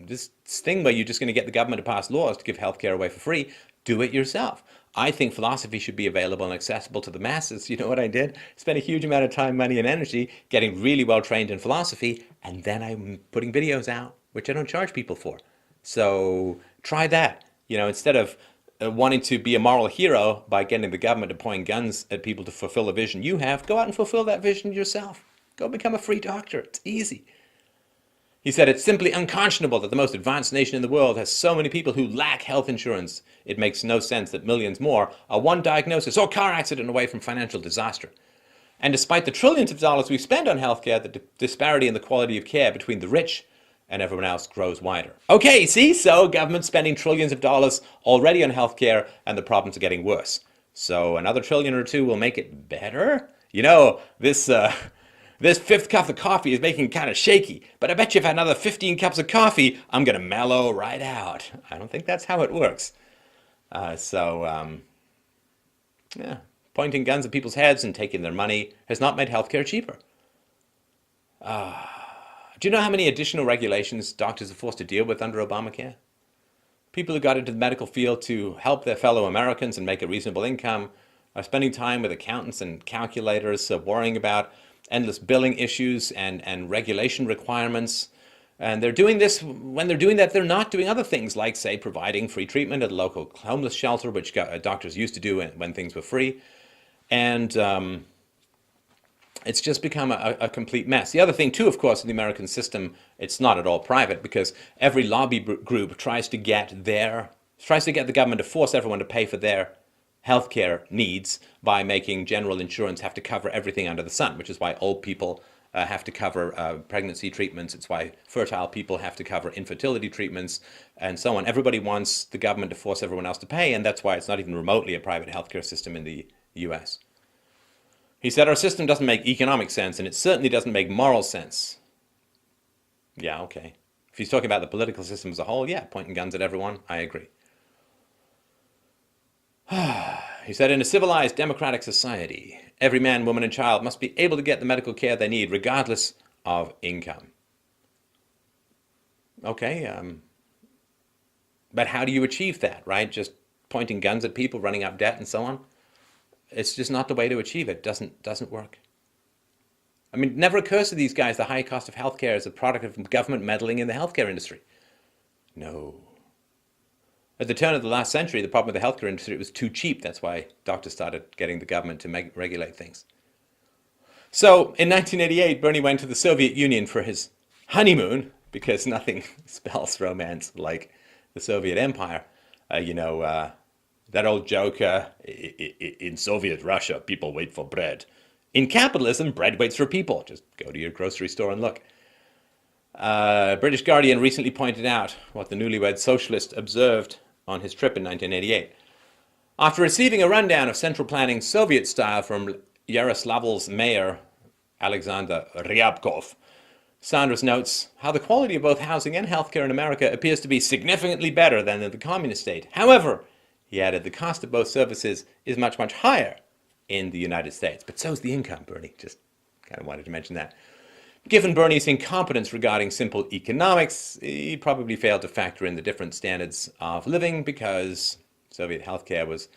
this thing where you're just going to get the government to pass laws to give healthcare away for free? Do it yourself. I think philosophy should be available and accessible to the masses. You know what I did? Spent a huge amount of time, money, and energy getting really well trained in philosophy, and then I'm putting videos out, which I don't charge people for. So try that. You know, instead of wanting to be a moral hero by getting the government to point guns at people to fulfill a vision you have, go out and fulfill that vision yourself. Go become a free doctor. It's easy. He said, it's simply unconscionable that the most advanced nation in the world has so many people who lack health insurance. It makes no sense that millions more are one diagnosis or car accident away from financial disaster. And despite the trillions of dollars we spend on healthcare, the disparity in the quality of care between the rich and everyone else grows wider. Okay, see? So government spending trillions of dollars already on healthcare and the problems are getting worse. So another trillion or two will make it better? You know, this fifth cup of coffee is making kind of shaky, but I bet you if I had another 15 cups of coffee, I'm going to mellow right out. I don't think that's how it works. Yeah, pointing guns at people's heads and taking their money has not made healthcare cheaper. Do you know how many additional regulations doctors are forced to deal with under Obamacare? People who got into the medical field to help their fellow Americans and make a reasonable income are spending time with accountants and calculators, worrying about endless billing issues and regulation requirements. And they're doing this, when they're doing that, they're not doing other things like, say, providing free treatment at a local homeless shelter, which doctors used to do when things were free. And it's just become a complete mess. The other thing, too, of course, in the American system, it's not at all private because every lobby group tries to get the government to force everyone to pay for their healthcare needs by making general insurance have to cover everything under the sun, which is why old people have to cover pregnancy treatments. It's why fertile people have to cover infertility treatments and so on. Everybody wants the government to force everyone else to pay, and that's why it's not even remotely a private healthcare system in the US. He said, our system doesn't make economic sense, and it certainly doesn't make moral sense. Yeah, okay. If he's talking about the political system as a whole, yeah, pointing guns at everyone, I agree. He said, in a civilized democratic society, every man, woman, and child must be able to get the medical care they need, regardless of income. Okay, but how do you achieve that, right? Just pointing guns at people, running up debt, and so on? It's just not the way to achieve it. Doesn't work. I mean, it never occurs to these guys the high cost of healthcare is a product of government meddling in the healthcare industry. No. At the turn of the last century, the problem with the healthcare industry, it was too cheap. That's why doctors started getting the government to regulate things. So in 1988, Bernie went to the Soviet Union for his honeymoon, because nothing spells romance like the Soviet Empire. That old joke, in Soviet Russia, people wait for bread. In capitalism, bread waits for people. Just go to your grocery store and look. British Guardian recently pointed out what the newlywed socialist observed on his trip in 1988. After receiving a rundown of central planning Soviet style from Yaroslavl's mayor, Alexander Ryabkov, Sanders notes how the quality of both housing and healthcare in America appears to be significantly better than in the communist state. However, he added, the cost of both services is much, much higher in the United States. But so's the income, Bernie. Just kind of wanted to mention that. Given Bernie's incompetence regarding simple economics, he probably failed to factor in the different standards of living because Soviet healthcare was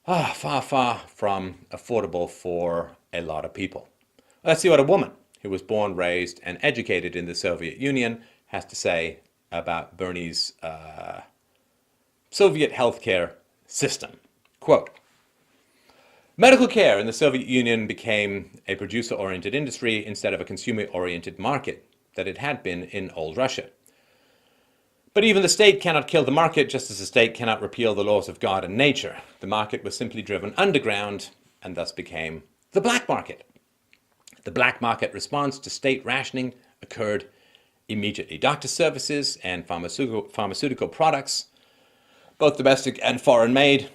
far, far from affordable for a lot of people. Let's see what a woman who was born, raised, and educated in the Soviet Union has to say about Bernie's Soviet healthcare system. Quote, medical care in the Soviet Union became a producer-oriented industry instead of a consumer-oriented market that it had been in old Russia. But even the state cannot kill the market, just as the state cannot repeal the laws of God and nature. The market was simply driven underground and thus became the black market. The black market response to state rationing occurred immediately. Doctor services and pharmaceutical products, both domestic and foreign made,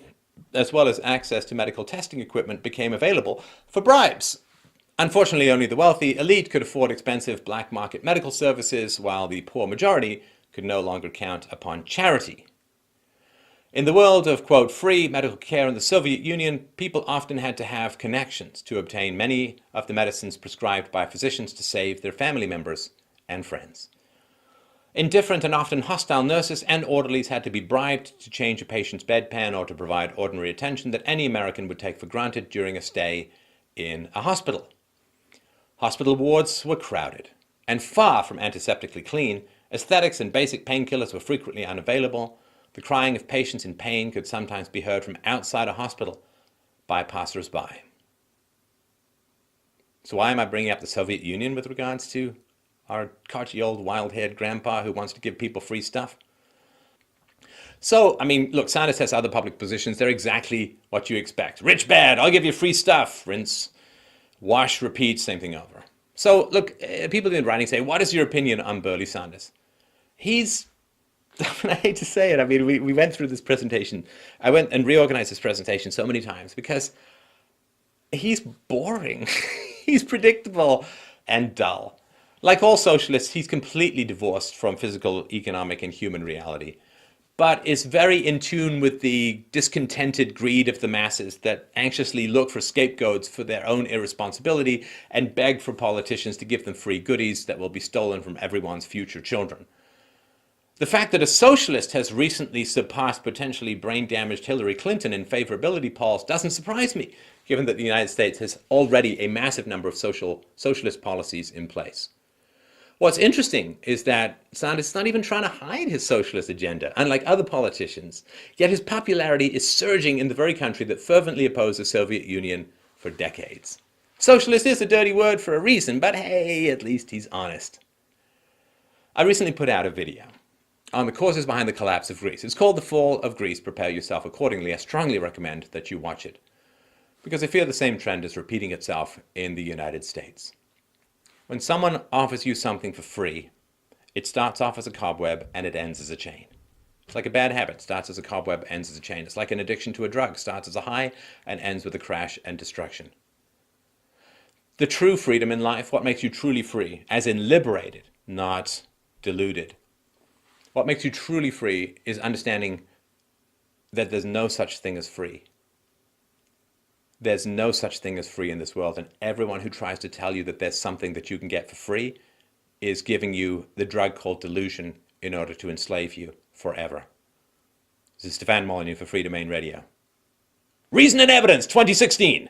as well as access to medical testing equipment, became available for bribes. Unfortunately, only the wealthy elite could afford expensive black market medical services, while the poor majority could no longer count upon charity. In the world of, quote, free medical care in the Soviet Union, people often had to have connections to obtain many of the medicines prescribed by physicians to save their family members and friends. Indifferent and often hostile nurses and orderlies had to be bribed to change a patient's bedpan or to provide ordinary attention that any American would take for granted during a stay in a hospital. Hospital wards were crowded and far from antiseptically clean. Aesthetics and basic painkillers were frequently unavailable. The crying of patients in pain could sometimes be heard from outside a hospital by passers-by. So why am I bringing up the Soviet Union with regards to our carty old wild-haired grandpa who wants to give people free stuff? So, I mean, look, Sanders has other public positions. They're exactly what you expect. Rich, bad, I'll give you free stuff. Rinse, wash, repeat, same thing over. So, look, people in writing say, what is your opinion on Bernie Sanders? He's, I hate to say it, I mean, we went through this presentation. I went and reorganized this presentation so many times because he's boring. He's predictable and dull. Like all socialists, he's completely divorced from physical, economic, and human reality, but is very in tune with the discontented greed of the masses that anxiously look for scapegoats for their own irresponsibility and beg for politicians to give them free goodies that will be stolen from everyone's future children. The fact that a socialist has recently surpassed potentially brain-damaged Hillary Clinton in favorability polls doesn't surprise me, given that the United States has already a massive number of socialist policies in place. What's interesting is that Sanders is not even trying to hide his socialist agenda, unlike other politicians, yet his popularity is surging in the very country that fervently opposed the Soviet Union for decades. Socialist is a dirty word for a reason, but hey, at least he's honest. I recently put out a video on the causes behind the collapse of Greece. It's called The Fall of Greece. Prepare yourself accordingly. I strongly recommend that you watch it, because I fear the same trend is repeating itself in the United States. When someone offers you something for free, it starts off as a cobweb and it ends as a chain. It's like a bad habit. Starts as a cobweb, ends as a chain. It's like an addiction to a drug. Starts as a high and ends with a crash and destruction. The true freedom in life, what makes you truly free, as in liberated, not deluded. What makes you truly free is understanding that there's no such thing as free. There's no such thing as free in this world, and everyone who tries to tell you that there's something that you can get for free is giving you the drug called delusion in order to enslave you forever. This is Stefan Molyneux for Free Domain Radio. Reason and Evidence 2016.